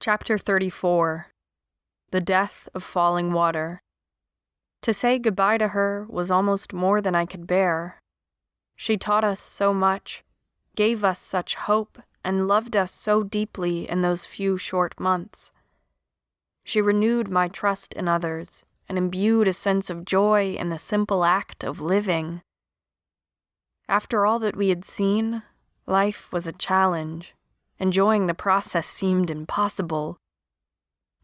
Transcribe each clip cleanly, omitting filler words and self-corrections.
Chapter 34. The Death of Falling Water. To say goodbye to her was almost more than I could bear. She taught us so much, gave us such hope, and loved us so deeply in those few short months. She renewed my trust in others and imbued a sense of joy in the simple act of living. After all that we had seen, life was a challenge. Enjoying the process seemed impossible.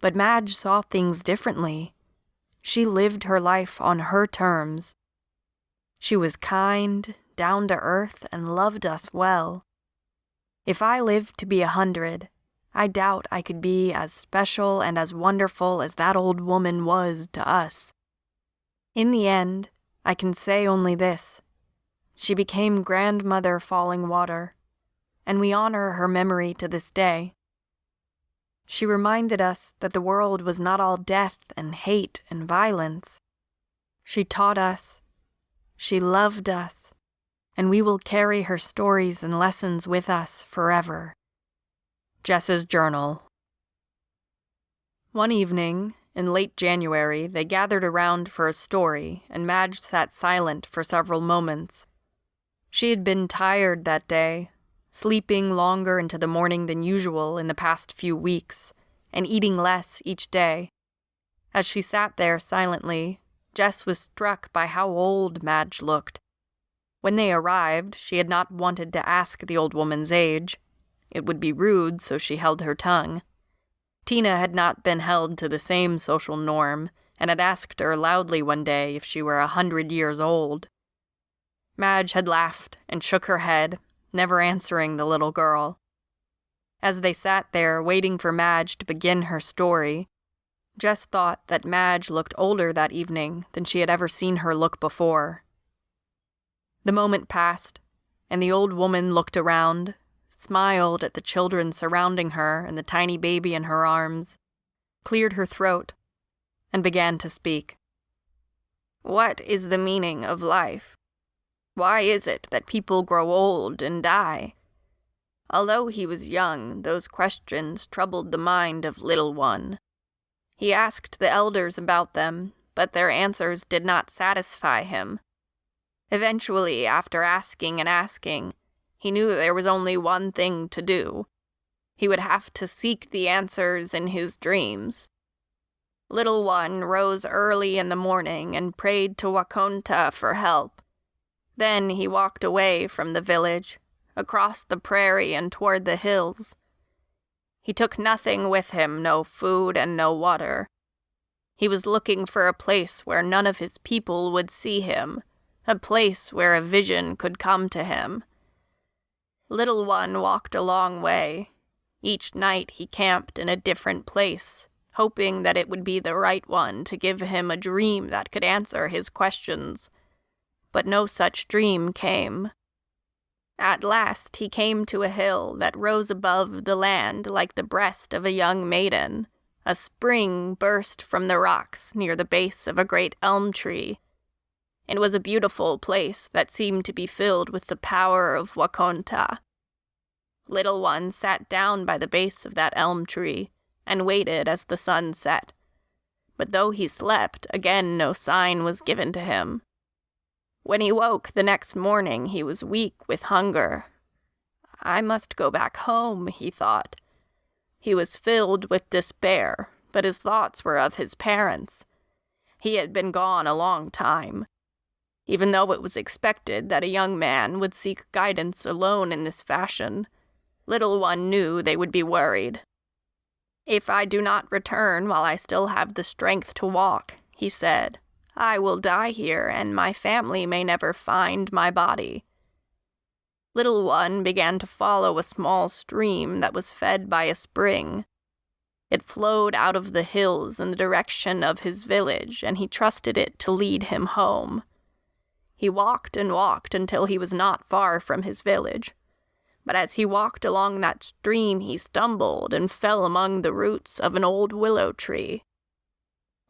But Madge saw things differently. She lived her life on her terms. She was kind, down to earth, and loved us well. If I lived to be 100, I doubt I could be as special and as wonderful as that old woman was to us. In the end, I can say only this. She became Grandmother Falling Water, and we honor her memory to this day. She reminded us that the world was not all death and hate and violence. She taught us, she loved us, and we will carry her stories and lessons with us forever. Jess's Journal. One evening, in late January, they gathered around for a story, and Madge sat silent for several moments. She had been tired that day, sleeping longer into the morning than usual in the past few weeks, and eating less each day. As she sat there silently, Jess was struck by how old Madge looked. When they arrived, she had not wanted to ask the old woman's age. It would be rude, so she held her tongue. Tina had not been held to the same social norm, and had asked her loudly one day if she were 100 years old. Madge had laughed and shook her head, never answering the little girl. As they sat there waiting for Madge to begin her story, Jess thought that Madge looked older that evening than she had ever seen her look before. The moment passed, and the old woman looked around, smiled at the children surrounding her and the tiny baby in her arms, cleared her throat, and began to speak. "What is the meaning of life? Why is it that people grow old and die?" Although he was young, those questions troubled the mind of Little One. He asked the elders about them, but their answers did not satisfy him. Eventually, after asking and asking, he knew there was only one thing to do. He would have to seek the answers in his dreams. Little One rose early in the morning and prayed to Wakonta for help. Then he walked away from the village, across the prairie and toward the hills. He took nothing with him, no food and no water. He was looking for a place where none of his people would see him, a place where a vision could come to him. Little One walked a long way. Each night he camped in a different place, hoping that it would be the right one to give him a dream that could answer his questions. But no such dream came. At last he came to a hill that rose above the land like the breast of a young maiden. A spring burst from the rocks near the base of a great elm tree. It was a beautiful place that seemed to be filled with the power of Wakonta. Little One sat down by the base of that elm tree and waited as the sun set. But though he slept, again no sign was given to him. When he woke the next morning, he was weak with hunger. "I must go back home," he thought. He was filled with despair, but his thoughts were of his parents. He had been gone a long time. Even though it was expected that a young man would seek guidance alone in this fashion, Little One knew they would be worried. "If I do not return while I still have the strength to walk," he said, "I will die here, and my family may never find my body." Little One began to follow a small stream that was fed by a spring. It flowed out of the hills in the direction of his village, and he trusted it to lead him home. He walked and walked until he was not far from his village. But as he walked along that stream, he stumbled and fell among the roots of an old willow tree.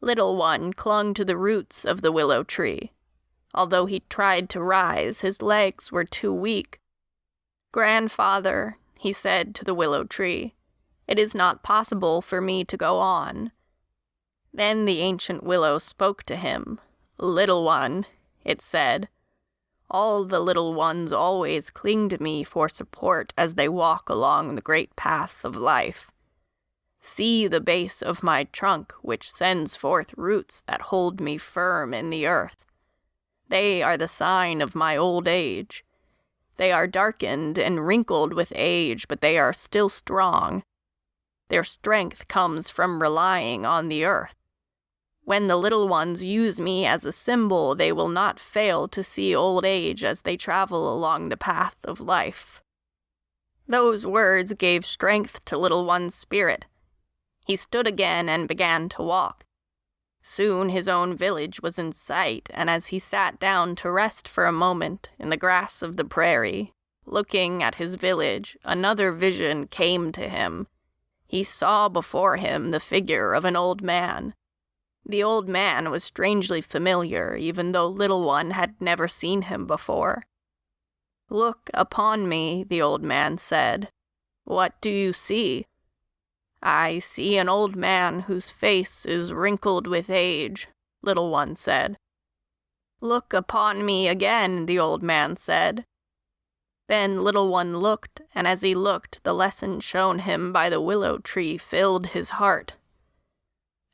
Little One clung to the roots of the willow tree. Although he tried to rise, his legs were too weak. "Grandfather," he said to the willow tree, It is not possible for me to go on." Then the ancient willow spoke to him. "Little one," it said, "all the little ones always cling to me for support as they walk along the great path of life. See the base of my trunk, which sends forth roots that hold me firm in the earth. They are the sign of my old age. They are darkened and wrinkled with age, but they are still strong. Their strength comes from relying on the earth. When the little ones use me as a symbol, they will not fail to see old age as they travel along the path of life." Those words gave strength to little one's spirit. He stood again and began to walk. Soon his own village was in sight, and as he sat down to rest for a moment in the grass of the prairie, looking at his village, another vision came to him. He saw before him the figure of an old man. The old man was strangely familiar, even though little one had never seen him before. "Look upon me," the old man said. "What do you see?" "I see an old man whose face is wrinkled with age," little one said. "Look upon me again," the old man said. Then little one looked, and as he looked, the lesson shown him by the willow tree filled his heart.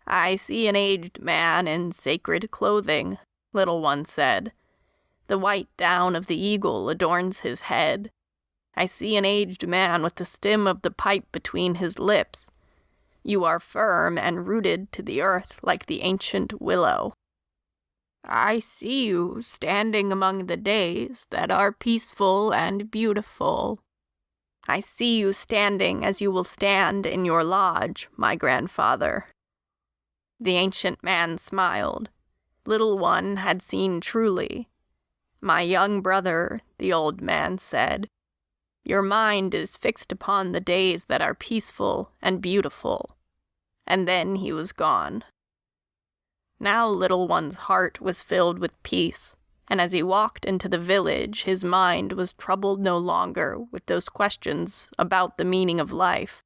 "I see an aged man in sacred clothing," little one said. "The white down of the eagle adorns his head. I see an aged man with the stem of the pipe between his lips. You are firm and rooted to the earth like the ancient willow. I see you standing among the days that are peaceful and beautiful. I see you standing as you will stand in your lodge, my grandfather." The ancient man smiled. Little one had seen truly. "My young brother," the old man said, "your mind is fixed upon the days that are peaceful and beautiful." And then he was gone. Now little one's heart was filled with peace, and as he walked into the village, his mind was troubled no longer with those questions about the meaning of life,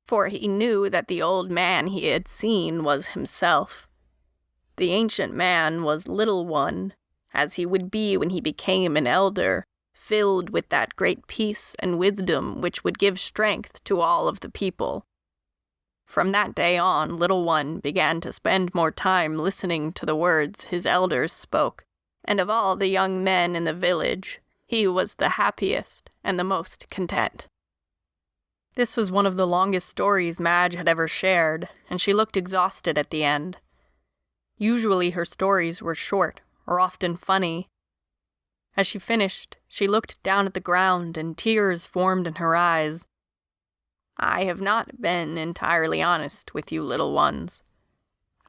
for he knew that the old man he had seen was himself. The ancient man was little one, as he would be when he became an elder, filled with that great peace and wisdom which would give strength to all of the people. From that day on, little one began to spend more time listening to the words his elders spoke, and of all the young men in the village, he was the happiest and the most content. This was one of the longest stories Madge had ever shared, and she looked exhausted at the end. Usually her stories were short, or often funny. As she finished, she looked down at the ground, and tears formed in her eyes. "I have not been entirely honest with you little ones.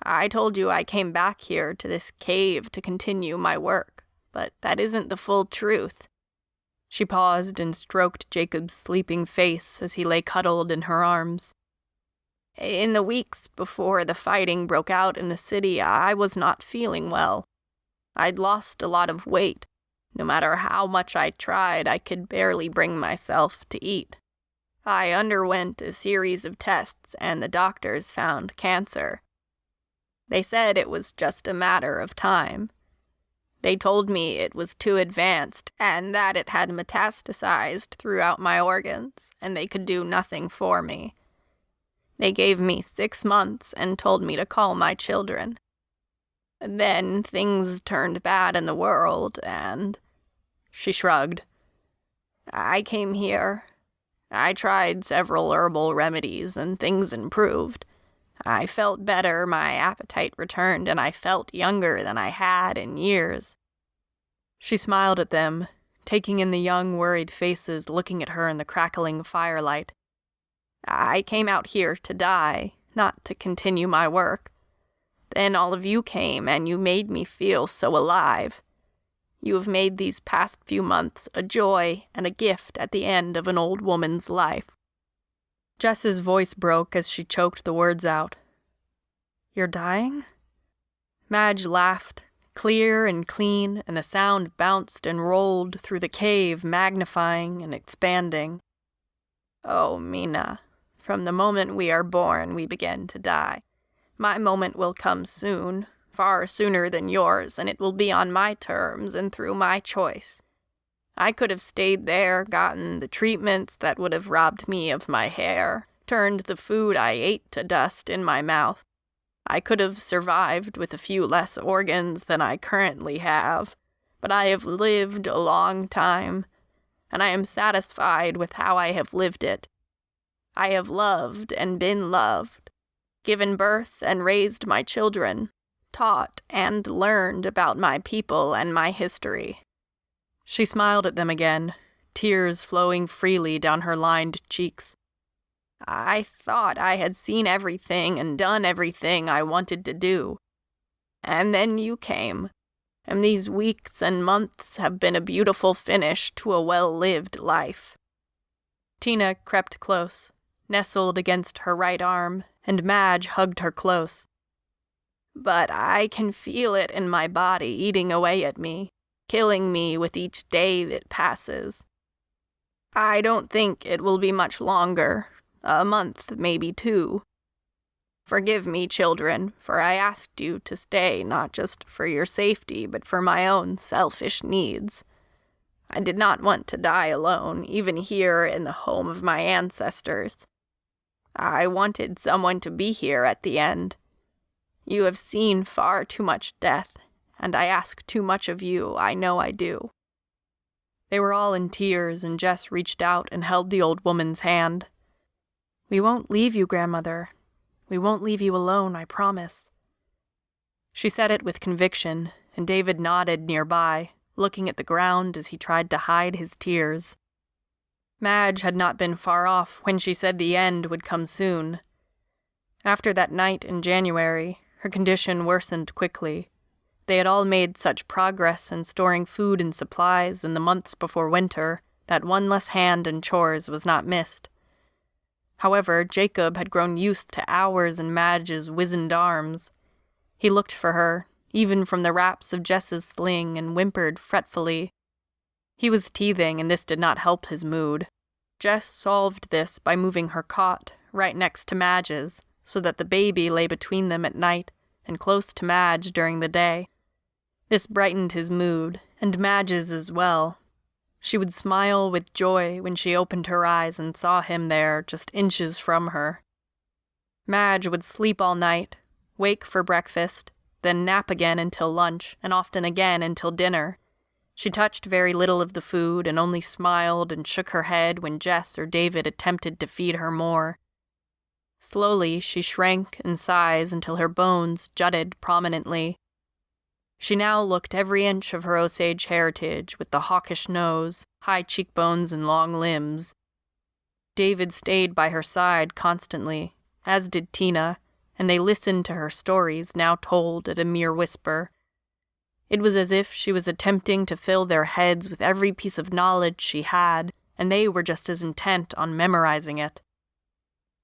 I told you I came back here to this cave to continue my work, but that isn't the full truth." She paused and stroked Jacob's sleeping face as he lay cuddled in her arms. "In the weeks before the fighting broke out in the city, I was not feeling well. I'd lost a lot of weight. No matter how much I tried, I could barely bring myself to eat. I underwent a series of tests, and the doctors found cancer. They said it was just a matter of time. They told me it was too advanced, and that it had metastasized throughout my organs, and they could do nothing for me. They gave me 6 months and told me to call my children. Then things turned bad in the world, and..." She shrugged. "I came here. I tried several herbal remedies, and things improved. I felt better, my appetite returned, and I felt younger than I had in years." She smiled at them, taking in the young, worried faces looking at her in the crackling firelight. "I came out here to die, not to continue my work. Then all of you came, and you made me feel so alive. You have made these past few months a joy and a gift at the end of an old woman's life." Jess's voice broke as she choked the words out. "You're dying?" Madge laughed, clear and clean, and the sound bounced and rolled through the cave, magnifying and expanding. "Oh, Mina, From the moment we are born, we begin to die. My moment will come soon, far sooner than yours, and it will be on my terms and through my choice. I could have stayed there, gotten the treatments that would have robbed me of my hair, turned the food I ate to dust in my mouth. I could have survived with a few less organs than I currently have, but I have lived a long time, and I am satisfied with how I have lived it. I have loved and been loved, given birth and raised my children, taught and learned about my people and my history. She smiled at them again, tears flowing freely down her lined cheeks. I thought I had seen everything and done everything I wanted to do. And then you came, and these weeks and months have been a beautiful finish to a well-lived life. Tina crept close, nestled against her right arm, and Madge hugged her close. But I can feel it in my body eating away at me, killing me with each day that passes. I don't think it will be much longer. A month, maybe 2. Forgive me, children, for I asked you to stay not just for your safety, but for my own selfish needs. I did not want to die alone, even here in the home of my ancestors. I wanted someone to be here at the end. You have seen far too much death, and I ask too much of you, I know I do. They were all in tears, and Jess reached out and held the old woman's hand. We won't leave you, grandmother. We won't leave you alone, I promise. She said it with conviction, and David nodded nearby, looking at the ground as he tried to hide his tears. Madge had not been far off when she said the end would come soon. After that night in January, her condition worsened quickly. They had all made such progress in storing food and supplies in the months before winter that one less hand in chores was not missed. However, Jacob had grown used to hours in Madge's wizened arms. He looked for her, even from the wraps of Jess's sling, and whimpered fretfully. He was teething, and this did not help his mood. Jess solved this by moving her cot right next to Madge's, so that the baby lay between them at night and close to Madge during the day. This brightened his mood, and Madge's as well. She would smile with joy when she opened her eyes and saw him there, just inches from her. Madge would sleep all night, wake for breakfast, then nap again until lunch, and often again until dinner. She touched very little of the food and only smiled and shook her head when Jess or David attempted to feed her more. Slowly, she shrank in size until her bones jutted prominently. She now looked every inch of her Osage heritage, with the hawkish nose, high cheekbones, and long limbs. David stayed by her side constantly, as did Tina, and they listened to her stories, now told at a mere whisper. It was as if she was attempting to fill their heads with every piece of knowledge she had, and they were just as intent on memorizing it.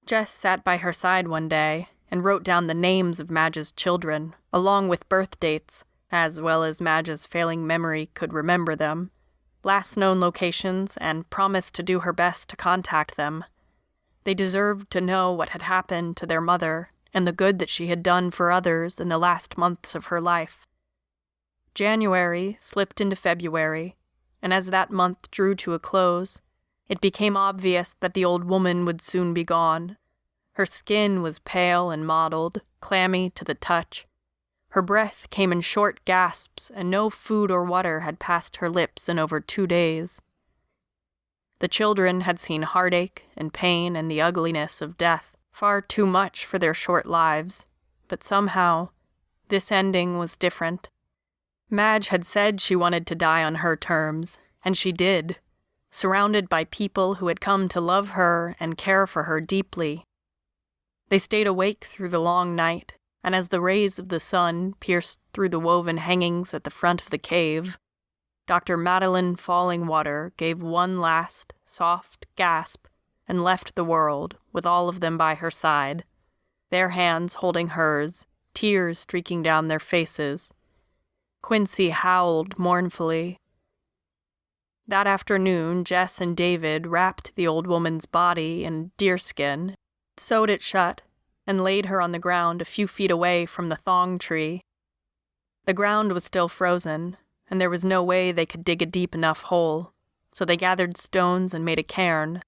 Jess sat by her side one day and wrote down the names of Madge's children, along with birth dates, as well as Madge's failing memory could remember them, last known locations, and promised to do her best to contact them. They deserved to know what had happened to their mother and the good that she had done for others in the last months of her life. January slipped into February, and as that month drew to a close, it became obvious that the old woman would soon be gone. Her skin was pale and mottled, clammy to the touch. Her breath came in short gasps, and no food or water had passed her lips in over 2 days. The children had seen heartache and pain and the ugliness of death, far too much for their short lives, but somehow, this ending was different. Madge had said she wanted to die on her terms, and she did, surrounded by people who had come to love her and care for her deeply. They stayed awake through the long night, and as the rays of the sun pierced through the woven hangings at the front of the cave, Dr. Madeline Fallingwater gave one last, soft gasp and left the world, with all of them by her side, their hands holding hers, tears streaking down their faces. Quincy howled mournfully. That afternoon, Jess and David wrapped the old woman's body in deerskin sewed it shut, and laid her on the ground a few feet away from the thong tree. The ground was still frozen, and there was no way they could dig a deep enough hole, so they gathered stones and made a cairn.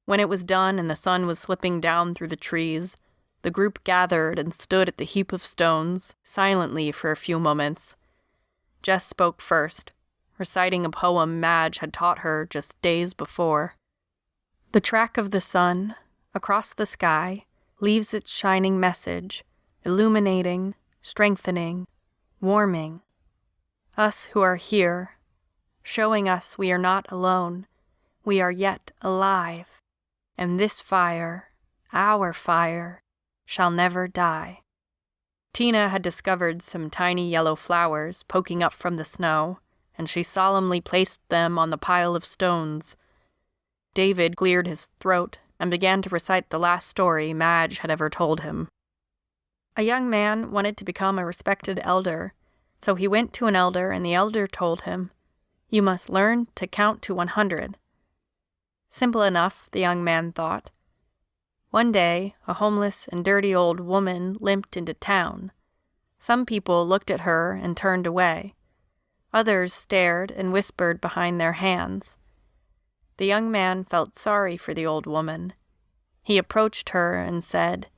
When it was done and the sun was slipping down through the trees, the group gathered and stood at the heap of stones, silently for a few moments. Jess spoke first, reciting a poem Madge had taught her just days before. The track of the sun, across the sky, leaves its shining message, illuminating, strengthening, warming. Us who are here, showing us we are not alone, we are yet alive, and this fire, our fire, shall never die. Tina had discovered some tiny yellow flowers poking up from the snow, and she solemnly placed them on the pile of stones. David cleared his throat and began to recite the last story Madge had ever told him. A young man wanted to become a respected elder, so he went to an elder, and the elder told him, "You must learn to count to 100. Simple enough, the young man thought. One day, a homeless and dirty old woman limped into town. Some people looked at her and turned away. Others stared and whispered behind their hands. The young man felt sorry for the old woman. He approached her and said,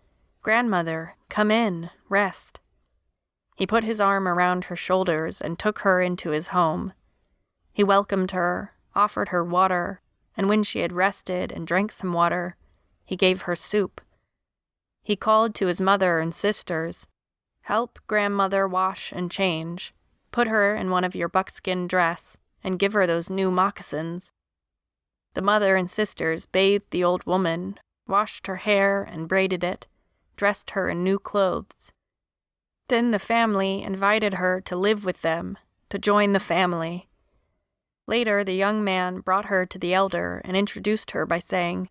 "Grandmother, come in, rest." He put his arm around her shoulders and took her into his home. He welcomed her, offered her water, and when she had rested and drank some water, he gave her soup. He called to his mother and sisters, "Help grandmother wash and change. Put her in one of your buckskin dress, and give her those new moccasins." The mother and sisters bathed the old woman, washed her hair and braided it, dressed her in new clothes. Then the family invited her to live with them, to join the family. Later, the young man brought her to the elder and introduced her by saying,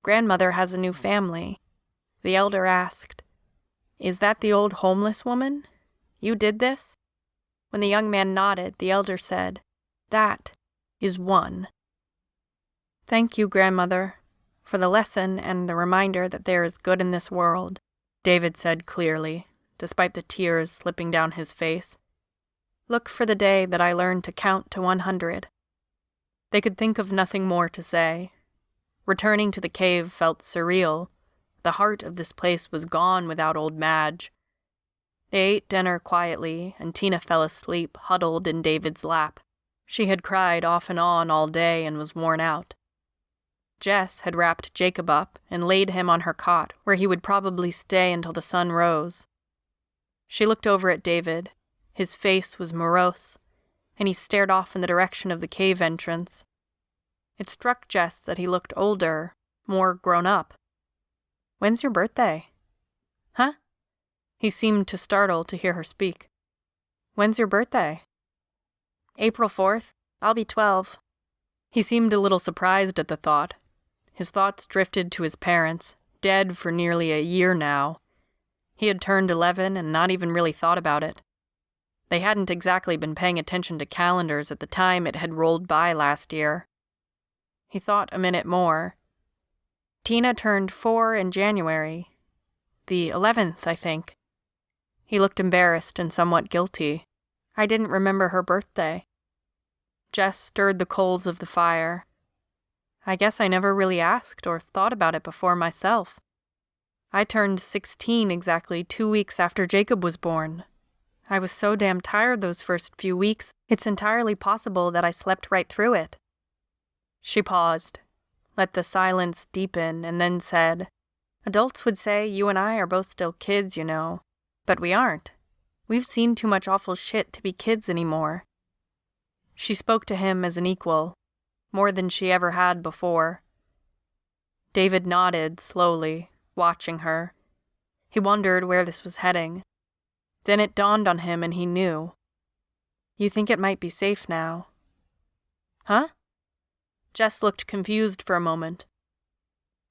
"Grandmother has a new family." The elder asked, "Is that the old homeless woman? You did this?" When the young man nodded, the elder said, "That is one." "Thank you, grandmother, for the lesson and the reminder that there is good in this world," David said clearly, despite the tears slipping down his face. "Look for the day that I learned to count to 100. They could think of nothing more to say. Returning to the cave felt surreal. The heart of this place was gone without old Madge. They ate dinner quietly, and Tina fell asleep, huddled in David's lap. She had cried off and on all day and was worn out. Jess had wrapped Jacob up and laid him on her cot, where he would probably stay until the sun rose. She looked over at David. His face was morose, and he stared off in the direction of the cave entrance. It struck Jess that he looked older, more grown up. "When's your birthday?" "Huh?" He seemed too startled to hear her speak. "When's your birthday?" "April 4th. I'll be 12. He seemed a little surprised at the thought. His thoughts drifted to his parents, dead for nearly a year now. He had turned 11 and not even really thought about it. They hadn't exactly been paying attention to calendars at the time it had rolled by last year. He thought a minute more. "Tina turned 4 in January. The 11th, I think." He looked embarrassed and somewhat guilty. "I didn't remember her birthday." Jess stirred the coals of the fire. "I guess I never really asked or thought about it before myself. I turned 16 exactly 2 weeks after Jacob was born. I was so damn tired those first few weeks, it's entirely possible that I slept right through it." She paused, let the silence deepen, and then said, "Adults would say you and I are both still kids, you know. But we aren't. We've seen too much awful shit to be kids anymore." She spoke to him as an equal, more than she ever had before. David nodded slowly, watching her. He wondered where this was heading. Then it dawned on him and he knew. "You think it might be safe now?" "Huh?" Jess looked confused for a moment.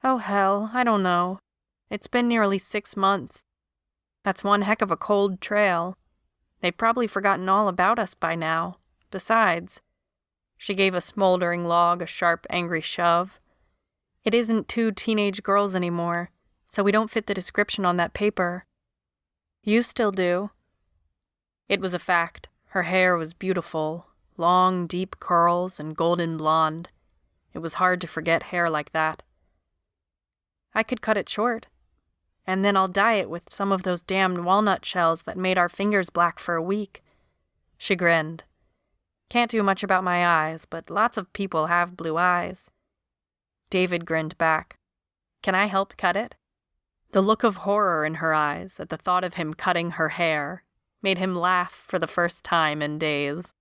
"Oh hell, I don't know. It's been nearly 6 months. That's one heck of a cold trail. They've probably forgotten all about us by now. Besides," she gave a smoldering log a sharp, angry shove, "it isn't 2 teenage girls anymore. so we don't fit the description on that paper. You still do." It was a fact. Her hair was beautiful, long, deep curls and golden blonde. It was hard to forget hair like that. "I could cut it short, and then I'll dye it with some of those damned walnut shells that made our fingers black for a week." She grinned. "Can't do much about my eyes, but lots of people have blue eyes." David grinned back. "Can I help cut it?" The look of horror in her eyes at the thought of him cutting her hair made him laugh for the first time in days.